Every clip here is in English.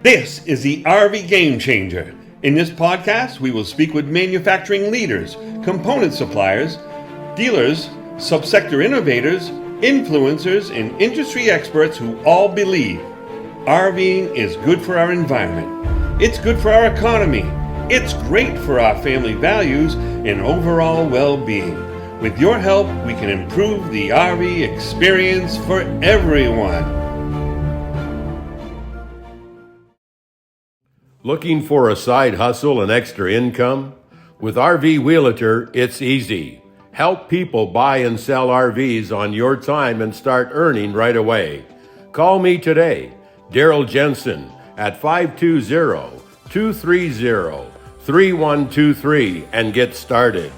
This is the RV Game Changer. In this podcast, we will speak with manufacturing leaders, component suppliers, dealers, subsector innovators, influencers, and industry experts who all believe RVing is good for our environment, it's good for our economy, it's great for our family values and overall well-being. With your help, we can improve the RV experience for everyone. Looking for a side hustle and extra income? With RV Realtor, it's easy. Help people buy and sell RVs on your time and start earning right away. Call me today, Daryl Jensen, at 520-230-3123 and get started.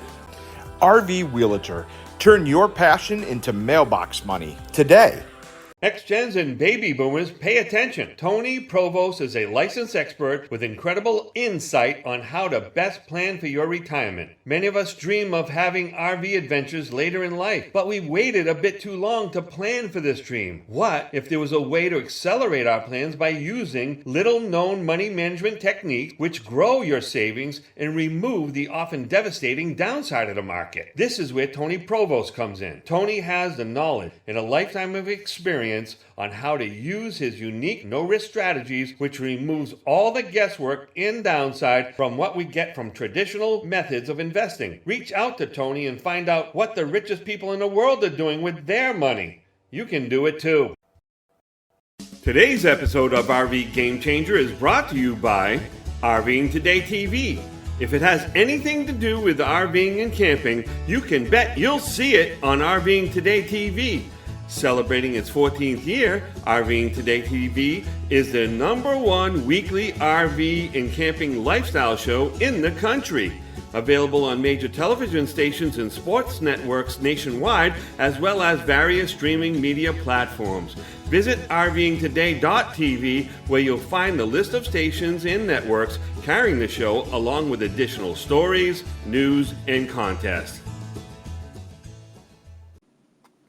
RV Realtor. Turn your passion into mailbox money today. Ex-gens and baby boomers, pay attention. Tony Provost is a licensed expert with incredible insight on how to best plan for your retirement. Many of us dream of having RV adventures later in life, but we waited a bit too long to plan for this dream. What if there was a way to accelerate our plans by using little-known money management techniques which grow your savings and remove the often devastating downside of the market? This is where Tony Provost comes in. Tony has the knowledge and a lifetime of experience on how to use his unique no-risk strategies, which removes all the guesswork and downside from what we get from traditional methods of investing. Reach out to Tony and find out what the richest people in the world are doing with their money. You can do it too. Today's episode of RV Game Changer is brought to you by RVing Today TV. If it has anything to do with RVing and camping, you can bet you'll see it on RVing Today TV. Celebrating its 14th year, RVing Today TV is the #1 weekly RV and camping lifestyle show in the country. Available on major television stations and sports networks nationwide, as well as various streaming media platforms. Visit rvingtoday.tv, where you'll find the list of stations and networks carrying the show, along with additional stories, news, and contests.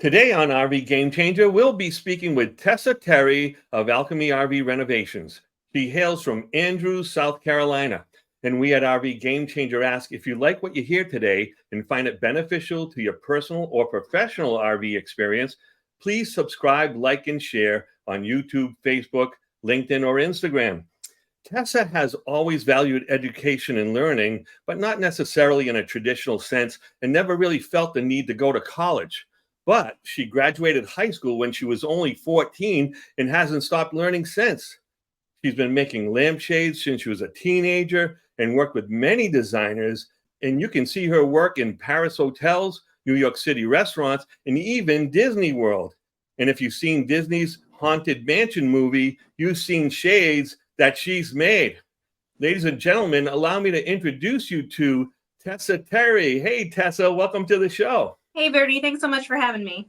Today on RV Game Changer, we'll be speaking with Tessa Terry of Alchemy RV Renovations. She hails from Andrews, South Carolina. And we at RV Game Changer ask, if you like what you hear today and find it beneficial to your personal or professional RV experience, please subscribe, like, and share on YouTube, Facebook, LinkedIn, or Instagram. Tessa has always valued education and learning, but not necessarily in a traditional sense, and never really felt the need to go to college. But she graduated high school when she was only 14 and hasn't stopped learning since. She's been making lampshades since she was a teenager and worked with many designers. And you can see her work in Paris hotels, New York City restaurants, and even Disney World. And if you've seen Disney's Haunted Mansion movie, you've seen shades that she's made. Ladies and gentlemen, allow me to introduce you to Tessa Terry. Hey, Tessa, welcome to the show. Hey, Bertie, thanks so much for having me.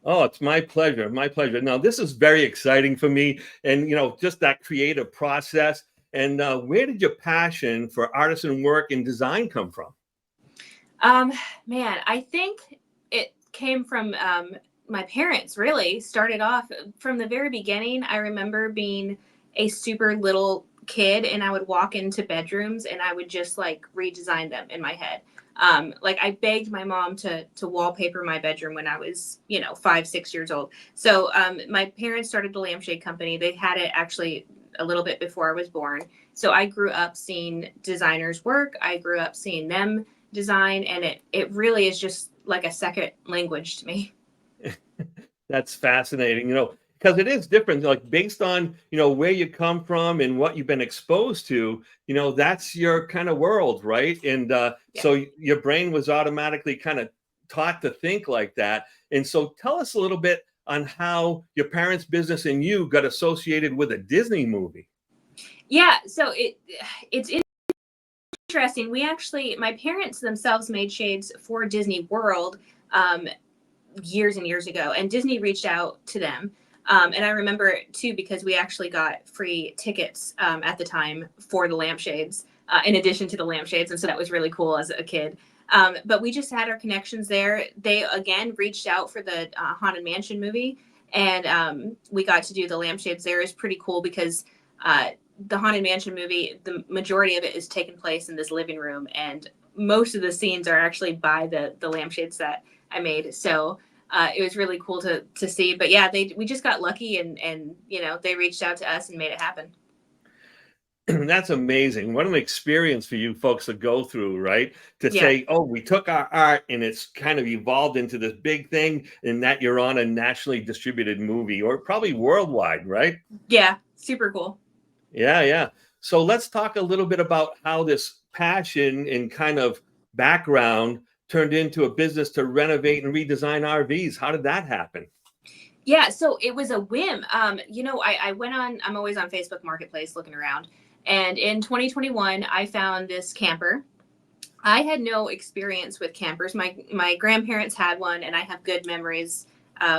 Oh, it's my pleasure. My pleasure. Now, this is very exciting for me. And, just that creative process. And where did your passion for artisan work and design come from? Man, I think it came from my parents, really. Started off from the very beginning. I remember being a super little kid and I would walk into bedrooms and I would just redesign them in my head. I begged my mom to wallpaper my bedroom when I was, 5, 6 years old. So my parents started the lampshade company. They had it actually a little bit before I was born. So I grew up seeing designers work. I grew up seeing them design, and it really is just like a second language to me. That's fascinating, because it is different, based on, where you come from and what you've been exposed to, that's your kind of world, right? And So your brain was automatically kind of taught to think like that. And so tell us a little bit on how your parents' business and you got associated with a Disney movie. Yeah, so it's interesting. My parents themselves made shades for Disney World years and years ago, and Disney reached out to them. And I remember too, because we actually got free tickets at the time for the lampshades, in addition to the lampshades. And so that was really cool as a kid. But we just had our connections there. They, again, reached out for the Haunted Mansion movie. And we got to do the lampshades there. Is pretty cool because the Haunted Mansion movie, the majority of it is taking place in this living room, and most of the scenes are actually by the lampshades that I made. So it was really cool to see. But yeah, we just got lucky, and they reached out to us and made it happen. That's amazing. What an experience for you folks to go through, right? To Yeah. say, oh, we took our art and it's kind of evolved into this big thing, and that you're on a nationally distributed movie, or probably worldwide, right? Yeah, super cool. Yeah. So let's talk a little bit about how this passion and kind of background turned into a business to renovate and redesign RVs. How did that happen? Yeah, so it was a whim. I went on, I'm always on Facebook Marketplace looking around. And in 2021, I found this camper. I had no experience with campers. My grandparents had one, and I have good memories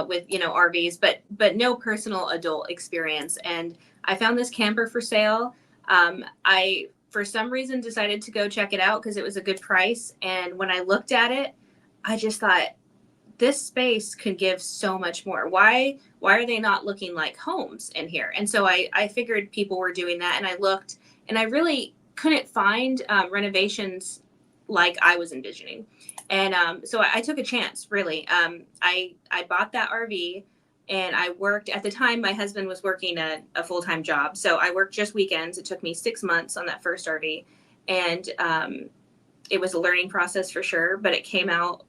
with RVs, but no personal adult experience. And I found this camper for sale. I for some reason decided to go check it out because it was a good price. And when I looked at it, I just thought, this space could give so much more. Why are they not looking like homes in here? And so I figured people were doing that, and I looked, and I really couldn't find renovations like I was envisioning. And so I took a chance, really. I bought that RV, and I worked, at the time my husband was working a full-time job, so I worked just weekends. It took me 6 months on that first RV, and it was a learning process for sure, but it came out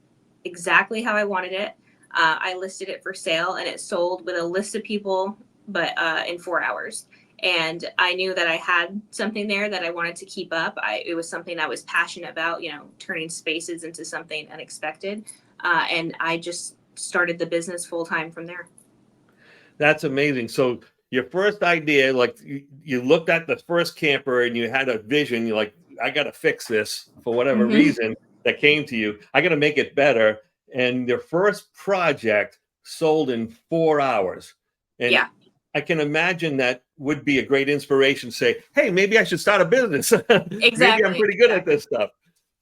exactly how I wanted it. I listed it for sale, and it sold with a list of people, but in 4 hours. And I knew that I had something there that I wanted to keep up. It was something I was passionate about, turning spaces into something unexpected. And I just started the business full time from there. That's amazing. So your first idea, like you looked at the first camper and you had a vision, you're like, I got to fix this for whatever reason that came to you. I got to make it better. And your first project sold in 4 hours. And Yeah. I can imagine that would be a great inspiration to say, hey, maybe I should start a business. Exactly. Maybe I'm pretty good at this stuff.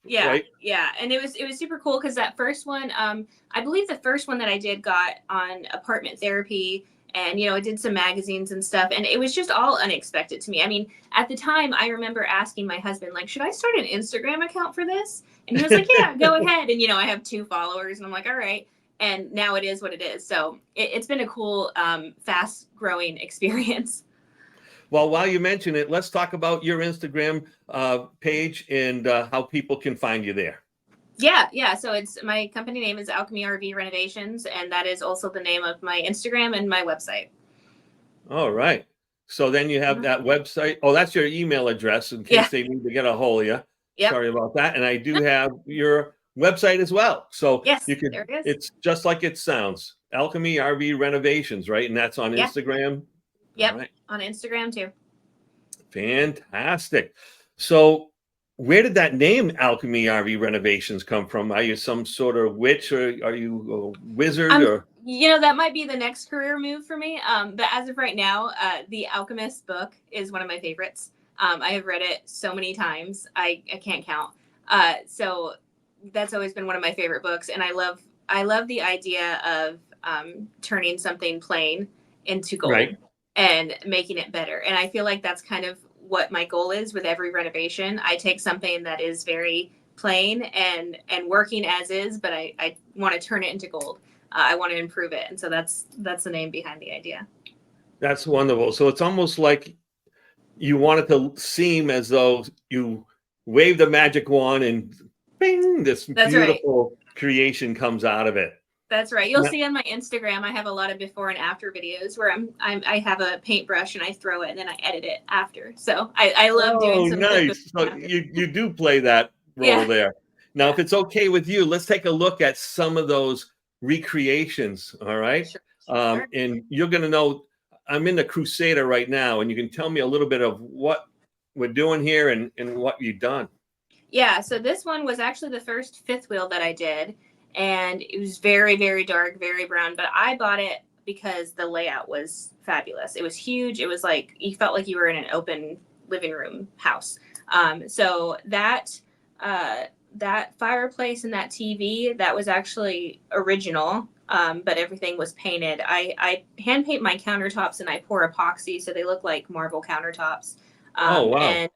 Yeah. Right? Yeah. And it was super cool because that first one, I believe the first one that I did got on Apartment Therapy, and I did some magazines and stuff, and it was just all unexpected to me. I mean, at the time I remember asking my husband, like, should I start an Instagram account for this? And he was like, yeah, go ahead. And I have 2 followers, and I'm like, all right. And now it is what it is. So it's been a cool, fast growing experience. Well, while you mention it, let's talk about your Instagram page and how people can find you there. Yeah. So my company name is Alchemy RV Renovations, and that is also the name of my Instagram and my website. All right. So then you have that website. Oh, that's your email address in case they need to get a hold of you. Yep. Sorry about that. And I do have your website as well. So yes, you could, there it is. it's just like it sounds. Alchemy RV Renovations, right? And that's on Instagram. Yep. Right. On Instagram too. Fantastic. So where did that name Alchemy RV Renovations come from? Are you some sort of witch, or are you a wizard? Or that might be the next career move for me. But as of right now, The Alchemist book is one of my favorites. I have read it so many times. I can't count. So that's always been one of my favorite books. And I love the idea of turning something plain into gold, right, and making it better. And I feel like that's kind of what my goal is with every renovation. I take something that is very plain and working as is, but I want to turn it into gold. I want to improve it. And so that's the name behind the idea. That's wonderful. So it's almost like you want it to seem as though you wave the magic wand and bing, this beautiful creation comes out of it. That's right. You'll see on my Instagram, I have a lot of before and after videos where I have a paintbrush and I throw it and then I edit it after. So I love doing some. Nice. So you do play that role there. Now, if it's okay with you, let's take a look at some of those recreations. All right. Sure. And you're going to know I'm in the Crusader right now, and you can tell me a little bit of what we're doing here and what you've done. Yeah. So this one was actually the first fifth wheel that I did. And it was very, very dark, very brown. But I bought it because the layout was fabulous. It was huge. It was like you felt like you were in an open living room house. So that fireplace and that TV, that was actually original, but everything was painted. I hand paint my countertops and I pour epoxy so they look like marble countertops. Oh, wow. And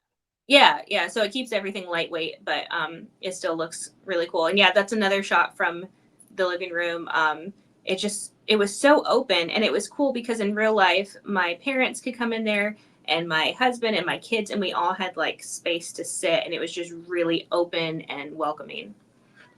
yeah, so it keeps everything lightweight, but it still looks really cool. And yeah, that's another shot from the living room. It was so open, and it was cool because in real life my parents could come in there, and my husband and my kids, and we all had like space to sit, and it was just really open and welcoming.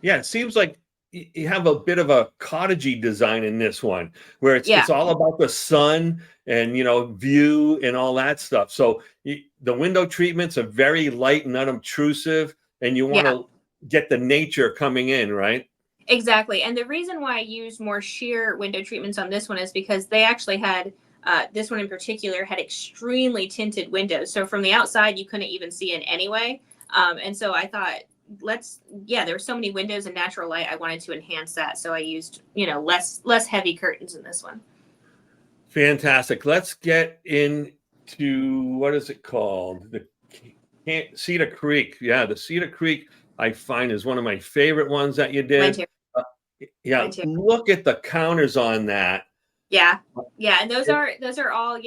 Yeah, it seems like you have a bit of a cottagey design in this one, where Yeah, it's all about the sun and view and all that stuff. So the window treatments are very light and unobtrusive, and you want yeah. to get the nature coming in, right? Exactly. And the reason why I used more sheer window treatments on this one is because they actually had, this one in particular had extremely tinted windows. So from the outside, you couldn't even see in anyway. And so I thought, there were so many windows and natural light. I wanted to enhance that. So I used, less heavy curtains in this one. Fantastic. Let's get into, what is it called? The Cedar Creek. Yeah, the Cedar Creek I find is one of my favorite ones that you Mine did. too. Yeah, Mine too. look at the counters on that. Yeah. Yeah. And those are all,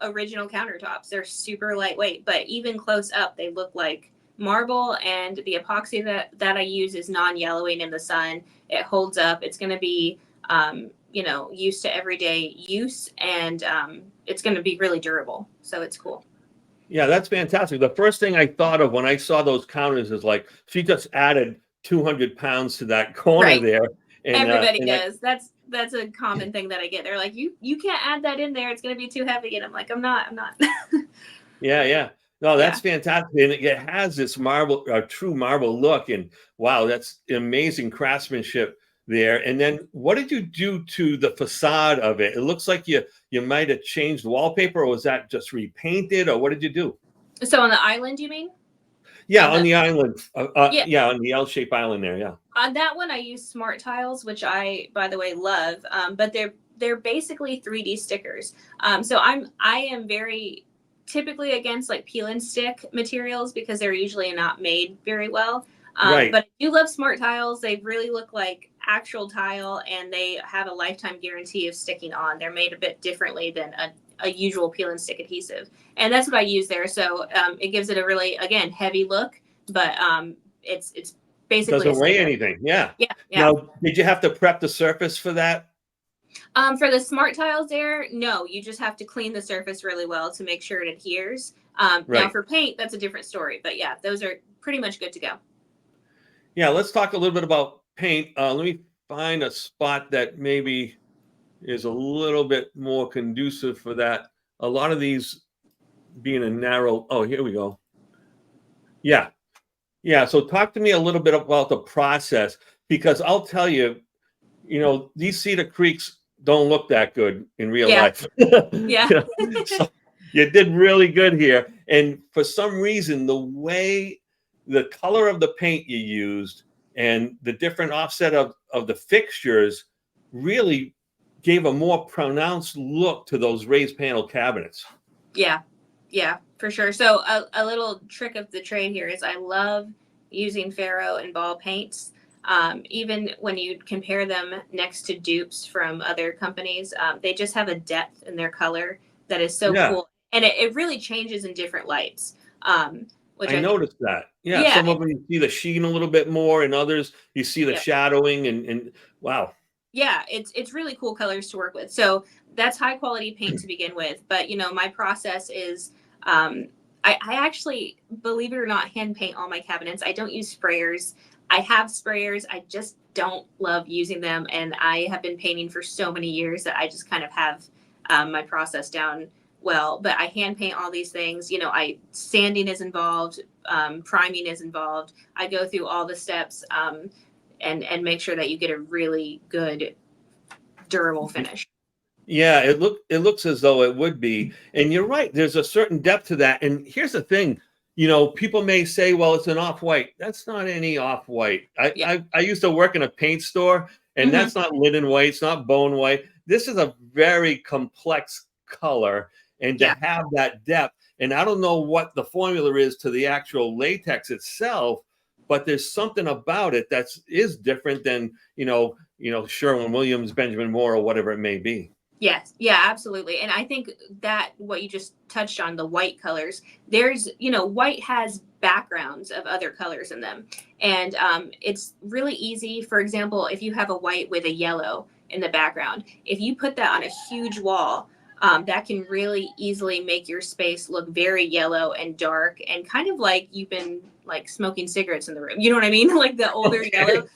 original countertops. They're super lightweight, but even close up, they look like marble. And the epoxy that I use is non-yellowing in the sun. It holds up. It's going to be, used to everyday use, and it's going to be really durable. So it's cool. Yeah, that's fantastic. The first thing I thought of when I saw those counters is like, she just added 200 pounds to that corner Right. there. And, Everybody does. That's a common thing that I get. They're like, you can't add that in there. It's going to be too heavy. And I'm like, I'm not. yeah. No, that's Yeah. fantastic. And it has this marble, true marble look. And wow, that's amazing craftsmanship there. And then what did you do to the facade of it? It looks like you might have changed the wallpaper, or was that just repainted, or what did you do? So on the island, you mean? Yeah, On on the the island. Yeah. Yeah, on the L-shaped island there. Yeah. On that one, I use smart tiles, which I, by the way, love. But they're basically 3D stickers. So I am very typically against like peel and stick materials because they're usually not made very well. Right. But I do love smart tiles. They really look like actual tile, and they have a lifetime guarantee of sticking on. They're made a bit differently than a usual peel and stick adhesive, and that's what I use there. So it gives it a really, again, heavy look, but it's basically Doesn't a weigh sticker. anything. Yeah. Yeah. Now, did you have to prep the surface for that? For the smart tiles there, no, you just have to clean the surface really well to make sure it adheres. Now Right. for paint, that's a different story, but yeah, those are pretty much good to go. Yeah, let's talk a little bit about paint. Let me find a spot that maybe is a little bit more conducive for that. A lot of these being a narrow, oh, here we go. Yeah. Yeah. So talk to me a little bit about the process, because I'll tell you, these Cedar Creeks don't look that good in real Yeah. life. Yeah. So you did really good here. And for some reason, the color of the paint you used and the different offset of the fixtures really gave a more pronounced look to those raised panel cabinets. Yeah, for sure. So a little trick of the trade here is I love using Faro and ball paints. Even when you compare them next to dupes from other companies, they just have a depth in their color that is so Yeah. cool. And it really changes in different lights, which I I think, noticed that. Yeah, yeah, some of them you see the sheen a little bit more, and others you see the yeah. shadowing, and wow. Yeah, it's really cool colors to work with. So that's high quality paint to begin with. But my process is I actually, believe it or not, hand paint all my cabinets. I don't use sprayers. I have sprayers. I just don't love using them, and I have been painting for so many years that I just kind of have my process down well. But I hand paint all these things. Sanding is involved, priming is involved. I go through all the steps. And make sure that you get a really good durable finish. Yeah, it looks as though it would be. And you're right, there's a certain depth to that. And here's the thing, people may say, well, it's an off-white. That's not any off-white. Yeah. I used to work in a paint store, and that's not linen white, it's not bone white. This is a very complex color, and to have that depth. And I don't know what the formula is to the actual latex itself, but there's something about it that is different than, Sherwin-Williams, Benjamin Moore, or whatever it may be. Yes, yeah, absolutely. And I think that what you just touched on, the white colors, there's, white has backgrounds of other colors in them. And it's really easy. For example, if you have a white with a yellow in the background, if you put that on a huge wall, that can really easily make your space look very yellow and dark and kind of like you've been like smoking cigarettes in the room. You know what I mean? Like the older yellow.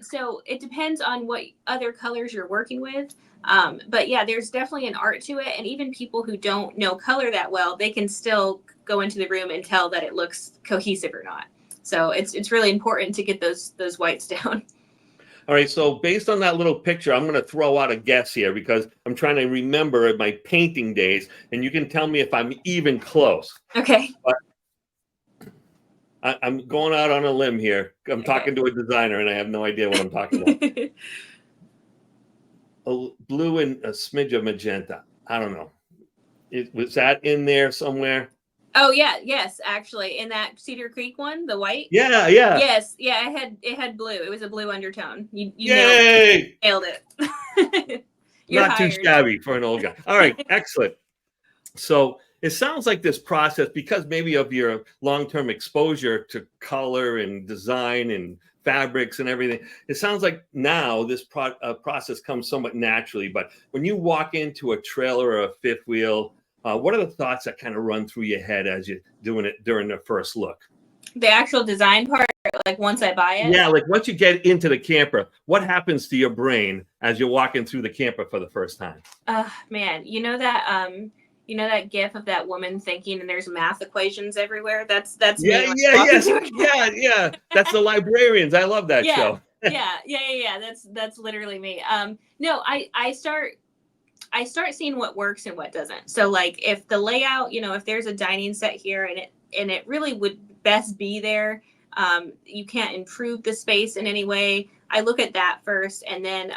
So it depends on what other colors you're working with. But yeah, there's definitely an art to it. And even people who don't know color that well, they can still go into the room and tell that it looks cohesive or not. So it's really important to get those whites down. All right, so based on that little picture, I'm going to throw out a guess here because I'm trying to remember my painting days, and you can tell me if I'm even close. Okay. But I'm going out on a limb here. I'm talking to a designer, and I have no idea what I'm talking about. A blue and a smidge of magenta. I don't know. Was that in there somewhere? Oh yeah, yes, actually, in that Cedar Creek one, the white. Yeah. Yes, yeah, it had blue. It was a blue undertone. You Yay! nailed it. You're Not hired. too shabby for an old guy. All right, excellent. So it sounds like this process, because maybe of your long-term exposure to color and design and fabrics and everything, it sounds like now this process comes somewhat naturally. But when you walk into a trailer or a fifth wheel, what are the thoughts that kind of run through your head as you're doing it during the first look? The actual design part, like once I buy it? Yeah, like once you get into the camper, what happens to your brain as you're walking through the camper for the first time? Man, that gif of that woman thinking and there's math equations everywhere? That's Yeah, me. yeah. That's the Librarians. I love that show. Yeah. That's literally me. No, I start seeing what works and what doesn't. So like if the layout, if there's a dining set here and it really would best be there, you can't improve the space in any way. I look at that first, and then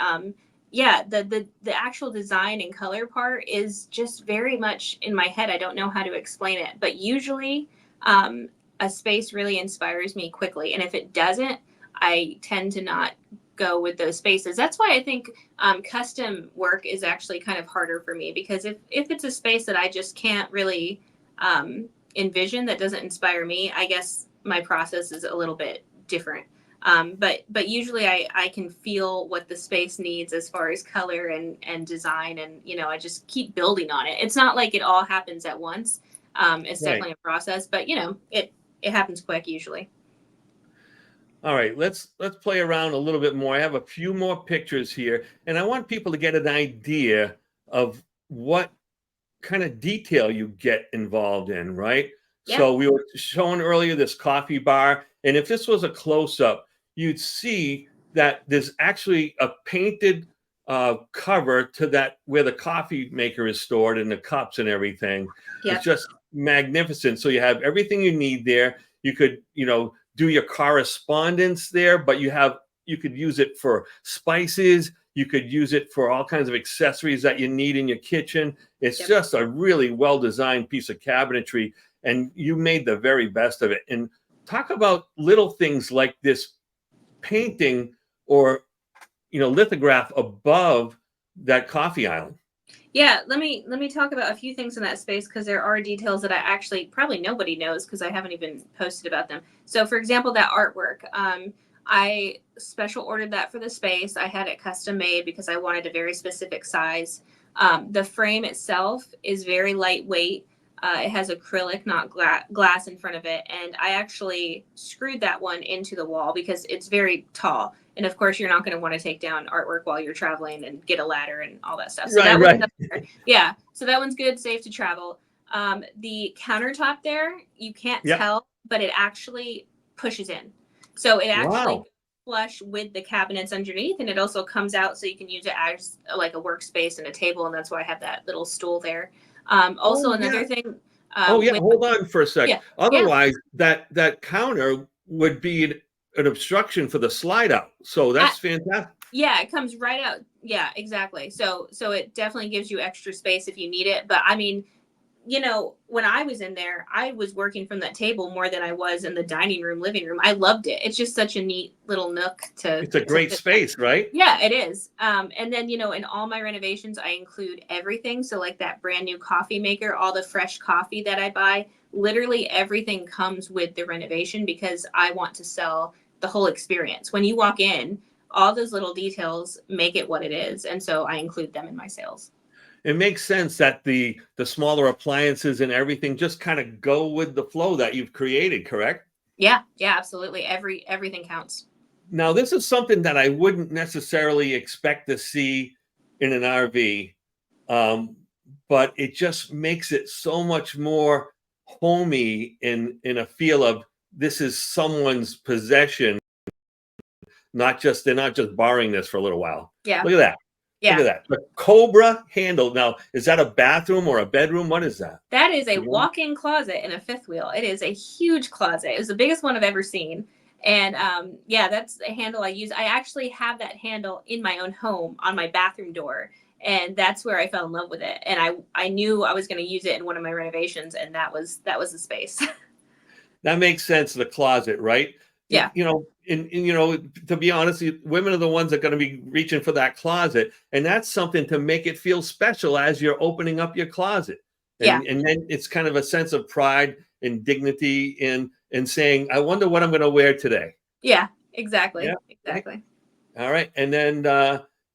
the actual design and color part is just very much in my head. I don't know how to explain it, but usually a space really inspires me quickly, and if it doesn't, I tend to not go with those spaces. That's why I think custom work is actually kind of harder for me, because if it's a space that I just can't really envision, that doesn't inspire me, I guess my process is a little bit different. But usually I can feel what the space needs as far as color and design, and I just keep building on it. It's not like it all happens at once. It's definitely a process, but it happens quick usually. All right, let's play around a little bit more. I have a few more pictures here, and I want people to get an idea of what kind of detail you get involved in, right? Yeah. So we were showing earlier this coffee bar, and if this was a close-up, you'd see that there's actually a painted cover to that where the coffee maker is stored and the cups and everything. Yep. It's just magnificent. So you have everything you need there. You could, do your correspondence there, but you could use it for spices. You could use it for all kinds of accessories that you need in your kitchen. It's just a really well-designed piece of cabinetry, and you made the very best of it. And talk about little things like this painting or, lithograph above that coffee island. Yeah, let me talk about a few things in that space, because there are details that I actually probably nobody knows because I haven't even posted about them. So for example, that artwork, I special ordered that for the space. I had it custom made because I wanted a very specific size. The frame itself is very lightweight. It has acrylic, not glass in front of it. And I actually screwed that one into the wall because it's very tall. And of course, you're not going to want to take down artwork while you're traveling and get a ladder and all that stuff. So Right. Yeah. So that one's good, safe to travel. The countertop there, you can't tell, but it actually pushes in. So it actually flush with the cabinets underneath, and it also comes out so you can use it as like a workspace and a table. And that's why I have that little stool there. Another thing. Hold on for a second. Yeah, Otherwise, that counter would be an obstruction for the slide out. So that's fantastic. Yeah, it comes right out. Yeah, exactly. So it definitely gives you extra space if you need it. But I mean, when I was in there, I was working from that table more than I was in the dining room, living room. I loved it. It's just such a neat little nook It's a to great sit. space, right? Yeah, it is. And then, in all my renovations, I include everything. So, like that brand new coffee maker, all the fresh coffee that I buy, literally everything comes with the renovation because I want to sell the whole experience. When you walk in, all those little details make it what it is. And so I include them in my sales. It makes sense that the smaller appliances and everything just kind of go with the flow that you've created, correct? Yeah, yeah, absolutely. Everything counts. Now, this is something that I wouldn't necessarily expect to see in an RV, um, but it just makes it so much more homey in a feel of this is someone's possession, they're not just borrowing this for a little while. Yeah, Look at that. Look yeah. at that. The Cobra handle. Now, is that a bathroom or a bedroom? What is that? That is a You know? walk-in closet in a fifth wheel. It is a huge closet. It was the biggest one I've ever seen. And yeah, that's the handle I use. I actually have that handle in my own home on my bathroom door. And that's where I fell in love with it. And I knew I was going to use it in one of my renovations, and that was the space. That makes sense. The closet, right? Yeah. To be honest, women are the ones that are going to be reaching for that closet, and that's something to make it feel special as you're opening up your closet, Yeah. and then it's kind of a sense of pride and dignity in saying, "I wonder what I'm going to wear today." Yeah, exactly. Yeah. Exactly. All right, and then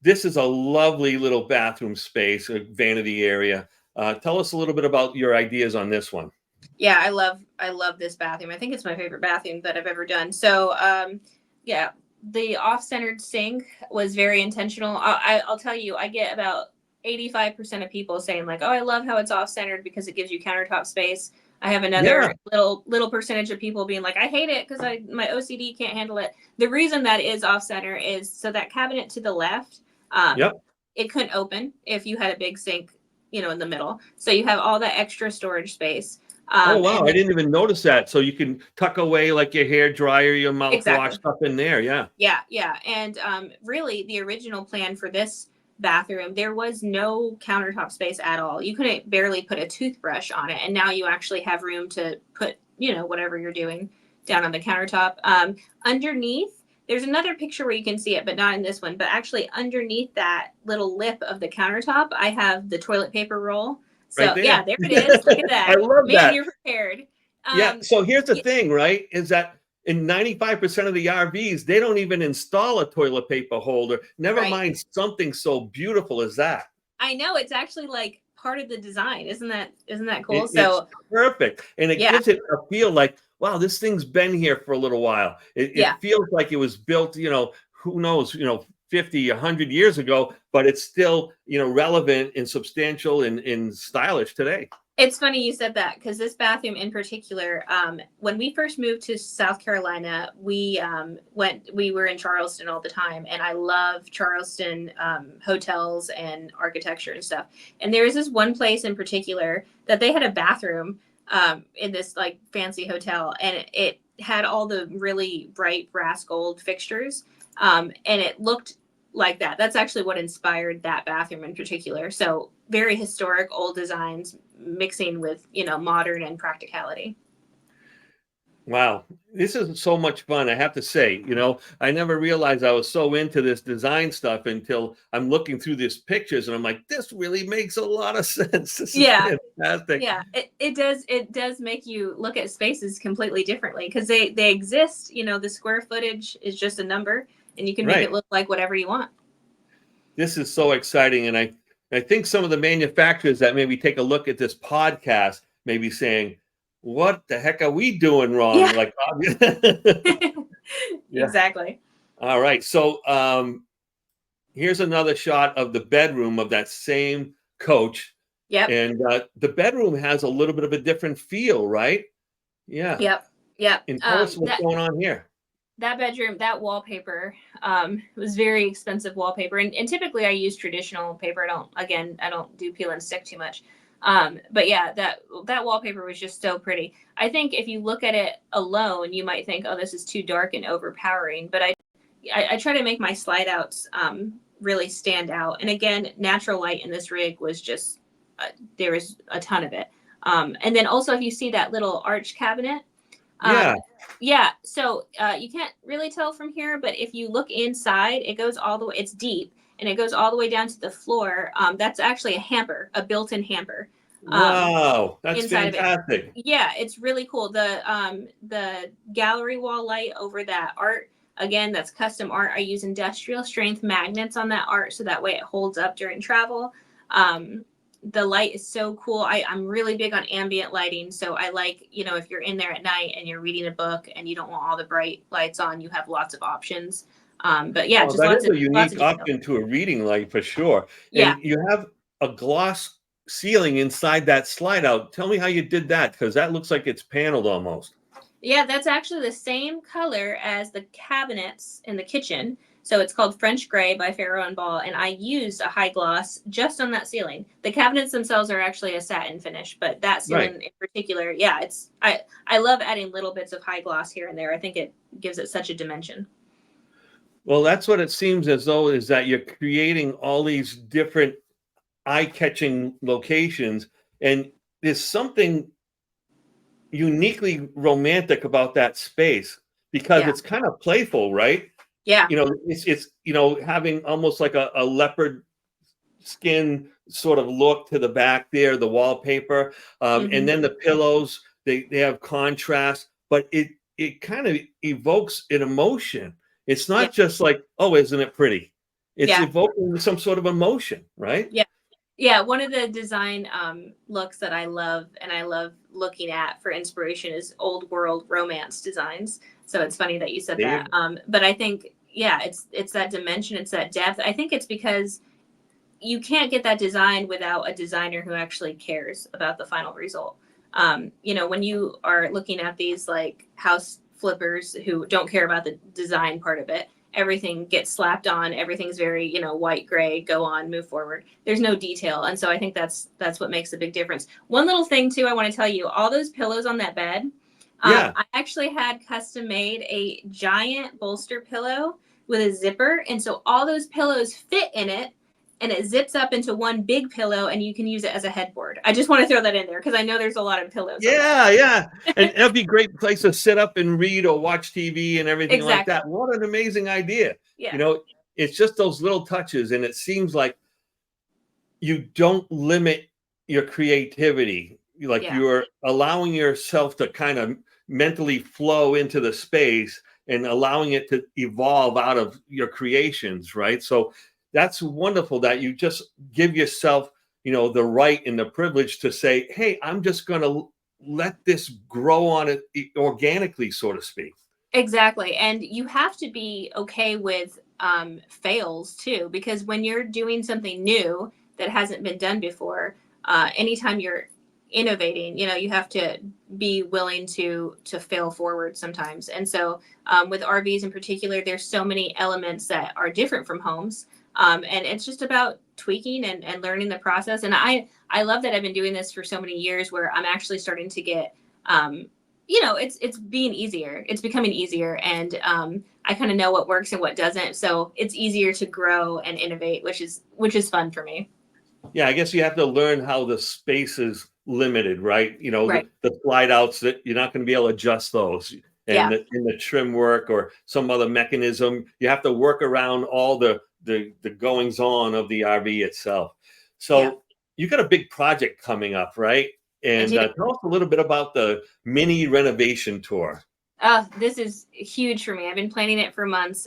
this is a lovely little bathroom space, a vanity area. Tell us a little bit about your ideas on this one. Yeah, I love this bathroom. I think it's my favorite bathroom that I've ever done. So yeah, the off-centered sink was very intentional. I'll tell you, I get about 85% of people saying like, "Oh, I love how it's off-centered because it gives you countertop space." I have Yeah. another little percentage of people being like, "I hate it because my OCD can't handle it." The reason that is off-center is so that cabinet to the left, Yep. it couldn't open if you had a big sink, in the middle. So you have all that extra storage space. Oh, wow. And I then didn't even notice that. So you can tuck away like your hair dryer, your mouthwash exactly. stuff in there. Yeah. Yeah, yeah. And really, the original plan for this bathroom, there was no countertop space at all. You couldn't barely put a toothbrush on it. And now you actually have room to put, whatever you're doing down on the countertop. Underneath, there's another picture where you can see it, but not in this one. But actually, underneath that little lip of the countertop, I have the toilet paper roll. Right So, there. yeah, there it is. Look at I that. love Man, that. you're prepared. Yeah. So here's the Yeah, thing, right? Is that in 95% of the RVs, they don't even install a toilet paper holder. Never right. mind something so beautiful as that. I know it's actually like part of the design. Isn't that cool? It's So perfect. And it yeah, gives it a feel like, wow, this thing's been here for a little while. It yeah. feels like it was built, who knows, 50, 100 years ago, but it's still, relevant and substantial and stylish today. It's funny you said that because this bathroom in particular, when we first moved to South Carolina, we were in Charleston all the time, and I love Charleston hotels and architecture and stuff. And there was this one place in particular that they had a bathroom in this like fancy hotel, and it had all the really bright brass gold fixtures, and it looked like that. That's actually what inspired that bathroom in particular. So very historic old designs mixing with, modern and practicality. Wow, this is so much fun. I have to say, I never realized I was so into this design stuff until I'm looking through these pictures and I'm like, this really makes a lot of sense. This is Yeah. fantastic. Yeah. It does make you look at spaces completely differently because they exist, the square footage is just a number and you can make Right. it look like whatever you want. This is so exciting. And I think some of the manufacturers that maybe take a look at this podcast may be saying, what the heck are we doing wrong? Yeah. Like, yeah. Exactly. All right. So here's another shot of the bedroom of that same coach. Yep. And the bedroom has a little bit of a different feel, right? Yeah. Yep. And tell us what's going on here. That bedroom, that wallpaper was very expensive wallpaper. And typically I use traditional paper. I don't do peel and stick too much. But yeah, that wallpaper was just so pretty. I think if you look at it alone, you might think, oh, this is too dark and overpowering. But I try to make my slide outs really stand out. And again, natural light in this rig was just, there was a ton of it. And then also, if you see that little arch cabinet, Yeah. yeah, so you can't really tell from here, but if you look inside, it goes all the way, it's deep, and it goes all the way down to the floor. That's actually a hamper, a built-in hamper. Wow, that's Inside of it. fantastic. Yeah, It's really cool. The gallery wall light over that art, again, that's custom art. I use industrial strength magnets on that art so that way it holds up during travel. The light is so cool. I'm really big on ambient lighting, so I like, if you're in there at night and you're reading a book and you don't want all the bright lights on, you have lots of options. But yeah, Oh, just that lots is of a unique detail. option to a reading light for sure. Yeah. And you have a gloss ceiling inside that slide out. Tell me how you did that, because that looks like it's paneled almost. Yeah, that's actually the same color as the cabinets in the kitchen. So it's called French Gray by Farrow and Ball, and I used a high gloss just on that ceiling. The cabinets themselves are actually a satin finish, but that Right. ceiling in particular, yeah, I love adding little bits of high gloss here and there. I think it gives it such a dimension. Well, that's what it seems as though, is that you're creating all these different eye-catching locations, and there's something uniquely romantic about that space because Yeah. it's kind of playful, right? Yeah. It's having almost like a leopard skin sort of look to the back there, the wallpaper, Mhm. and then the pillows. They have contrast, but it kind of evokes an emotion. It's Yeah. not just like, oh, isn't it pretty? It's Yeah. evoking some sort of emotion, right? Yeah. Yeah, one of the design looks that I love and I love looking at for inspiration is old world romance designs. So it's funny that you said There you that. But I think, yeah, it's that dimension, it's that depth. I think it's because you can't get that design without a designer who actually cares about the final result. When you are looking at these like house flippers who don't care about the design part of it, everything gets slapped on, everything's very, white, gray, go on, move forward. There's no detail. And so I think that's what makes a big difference. One little thing too, I want to tell you, all those pillows on that bed, Yeah. I actually had custom made a giant bolster pillow with a zipper. And so all those pillows fit in it and it zips up into one big pillow and you can use it as a headboard. I just want to throw that in there because I know there's a lot of pillows. Yeah. And that'd be a great place to sit up and read or watch TV and everything like Exactly. that. What an amazing idea. Yeah. It's just those little touches, and it seems like you don't limit your creativity. Like Yeah. you're allowing yourself to kind of mentally flow into the space and allowing it to evolve out of your creations, right? So that's wonderful that you just give yourself, the right and the privilege to say, hey, I'm just going to let this grow on it organically, so to speak. Exactly. And you have to be okay with fails too, because when you're doing something new that hasn't been done before, anytime you're innovating, you have to be willing to fail forward sometimes. And so with RVs in particular, there's so many elements that are different from homes. And it's just about tweaking and learning the process. And I love that I've been doing this for so many years where I'm actually starting to get it's being easier. It's becoming easier, and I kind of know what works and what doesn't. So it's easier to grow and innovate, which is fun for me. Yeah, I guess you have to learn how the space is limited, right? Right. The slide outs, that you're not going to be able to adjust those, and Yeah. in the trim work or some other mechanism, you have to work around all the goings on of the RV itself. So Yeah. you got a big project coming up, right? And do. tell us a little bit about the mini renovation tour. This is huge for me. I've been planning it for months.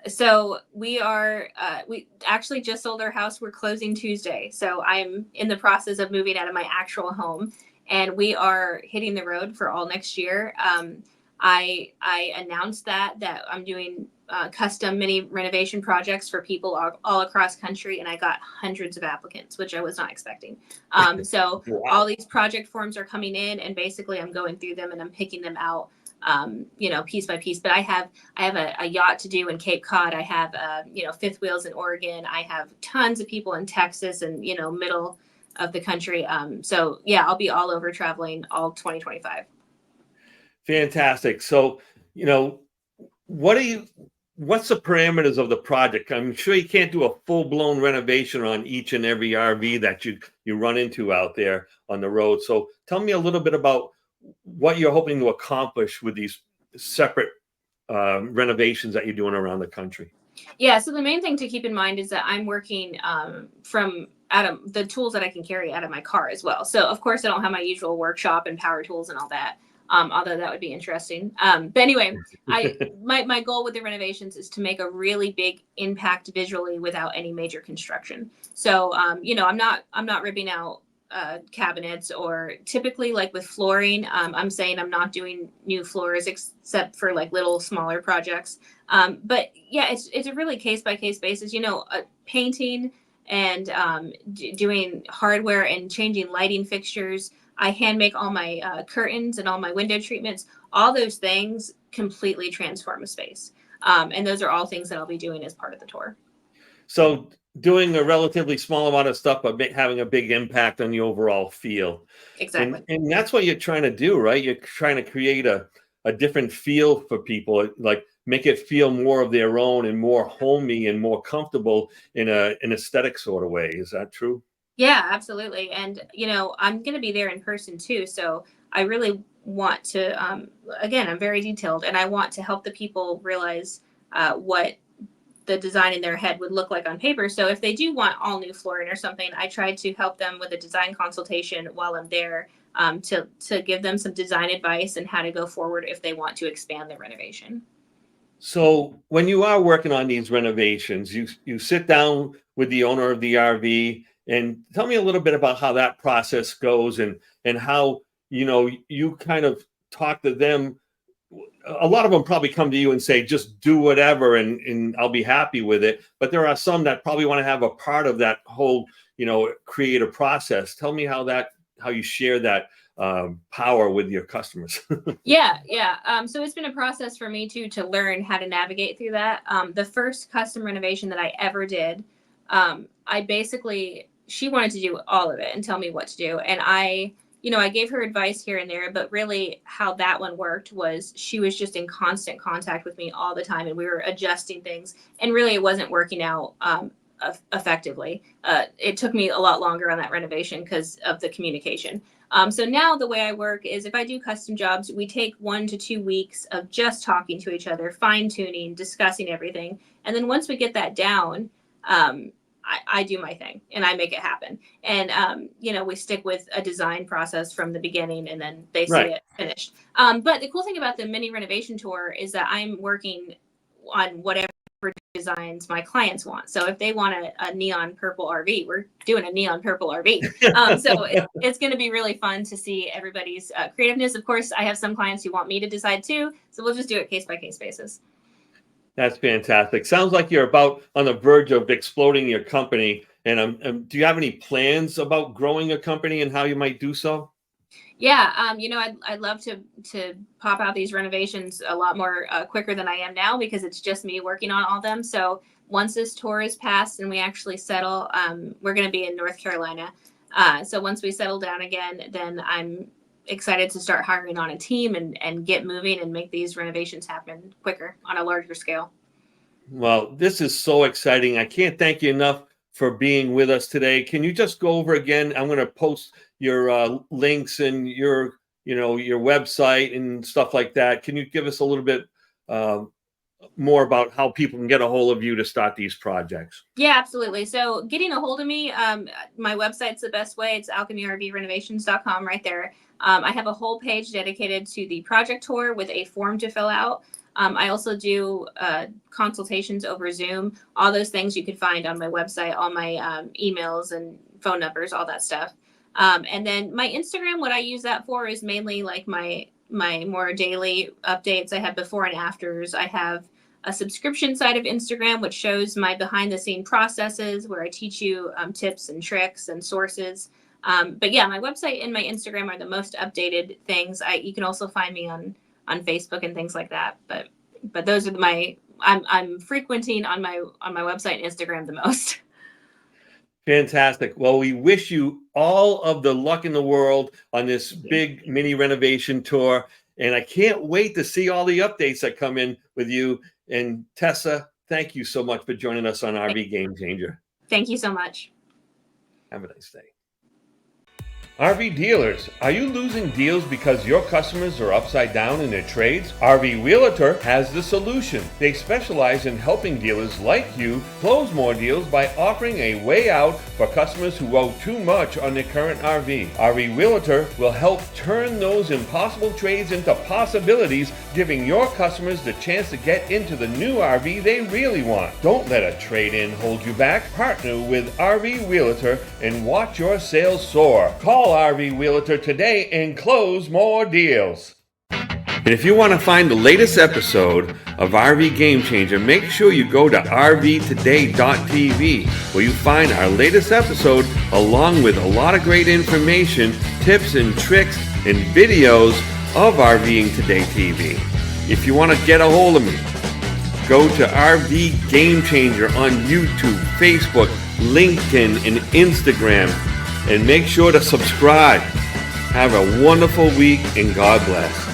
So we actually just sold our house. We're closing Tuesday. So I'm in the process of moving out of my actual home and we are hitting the road for all next year. I announced that I'm doing custom mini renovation projects for people all across country, and I got hundreds of applicants, which I was not expecting. So Wow. all these project forms are coming in, and basically I'm going through them and I'm picking them out, piece by piece. But I have a yacht to do in Cape Cod. I have fifth wheels in Oregon. I have tons of people in Texas and middle of the country. So yeah, I'll be all over traveling all 2025. Fantastic. So, what do you what's the parameters of the project? I'm sure you can't do a full-blown renovation on each and every RV that you run into out there on the road. So tell me a little bit about what you're hoping to accomplish with these separate renovations that you're doing around the country. Yeah, so the main thing to keep in mind is that I'm working from out of the tools that I can carry out of my car as well. So of course I don't have my usual workshop and power tools and all that. Although that would be interesting. But anyway, my goal with the renovations is to make a really big impact visually without any major construction. So I'm not ripping out cabinets, or typically like with flooring, I'm saying I'm not doing new floors except for like little smaller projects. But yeah, it's a really case by case basis. Painting and doing hardware and changing lighting fixtures. I hand make all my curtains and all my window treatments. All those things completely transform a space. And those are all things that I'll be doing as part of the tour. So doing a relatively small amount of stuff, but having a big impact on the overall feel. Exactly. And that's what you're trying to do, right? You're trying to create a different feel for people, like make it feel more of their own and more homey and more comfortable in an aesthetic sort of way. Is that true? Yeah, absolutely. And, I'm going to be there in person too. So I really want to, again, I'm very detailed, and I want to help the people realize what the design in their head would look like on paper. So if they do want all new flooring or something, I try to help them with a design consultation while I'm there, to give them some design advice and how to go forward if they want to expand their renovation. So when you are working on these renovations, you sit down with the owner of the RV and tell me a little bit about how that process goes, and how, you kind of talk to them. A lot of them probably come to you and say, just do whatever and I'll be happy with it. But there are some that probably want to have a part of that whole, creative process. Tell me how you share that power with your customers. Yeah. So it's been a process for me too, to learn how to navigate through that. The first custom renovation that I ever did, she wanted to do all of it and tell me what to do. And I gave her advice here and there, but really how that one worked was she was just in constant contact with me all the time, and we were adjusting things, and really it wasn't working out effectively. It took me a lot longer on that renovation because of the communication. So now the way I work is, if I do custom jobs, we take 1 to 2 weeks of just talking to each other, fine tuning, discussing everything. And then once we get that down, I do my thing and I make it happen. And, we stick with a design process from the beginning, and then they see it finished. But the cool thing about the mini renovation tour is that I'm working on whatever designs my clients want. So if they want a neon purple RV, we're doing a neon purple RV. So it's going to be really fun to see everybody's creativeness. Of course, I have some clients who want me to decide too. So we'll just do it case by case basis. That's fantastic. Sounds like you're about on the verge of exploding your company. And do you have any plans about growing a company and how you might do so? Yeah, I'd love to pop out these renovations a lot more quicker than I am now, because it's just me working on all of them. So once this tour is passed and we actually settle, we're going to be in North Carolina. So once we settle down again, then I'm excited to start hiring on a team and get moving and make these renovations happen quicker on a larger scale. Well, this is so exciting. I can't thank you enough for being with us today. Can you just go over again? I'm going to post your links and your website and stuff like that. Can you give us a little bit more about how people can get a hold of you to start these projects? Yeah, absolutely. So getting a hold of me, my website's the best way. It's alchemyrvrenovations.com right there. I have a whole page dedicated to the project tour with a form to fill out. I also do consultations over Zoom. All those things you can find on my website, all my emails and phone numbers, all that stuff. And then my Instagram, what I use that for is mainly like my more daily updates. I have before and afters. I have a subscription side of Instagram, which shows my behind the scene processes, where I teach you tips and tricks and sources. But yeah, my website and my Instagram are the most updated things. You can also find me on Facebook and things like that. But those are I'm frequenting on my website and Instagram the most. Fantastic. Well, we wish you all of the luck in the world on this big mini renovation tour. And I can't wait to see all the updates that come in with you. And Tessa, thank you so much for joining us on RV Game Changer. Thank you so much. Have a nice day. RV dealers, are you losing deals because your customers are upside down in their trades? RV Realtor has the solution. They specialize in helping dealers like you close more deals by offering a way out for customers who owe too much on their current RV. RV Realtor will help turn those impossible trades into possibilities, giving your customers the chance to get into the new RV they really want. Don't let a trade-in hold you back. Partner with RV Realtor and watch your sales soar. Call RV Realtor today and close more deals. And if you want to find the latest episode of RV Game Changer, make sure you go to rvtoday.tv, where you find our latest episode along with a lot of great information, tips and tricks, and videos of RVing Today TV. If you want to get a hold of me, go to RV Game Changer on YouTube, Facebook, LinkedIn, and Instagram. And make sure to subscribe. Have a wonderful week and God bless.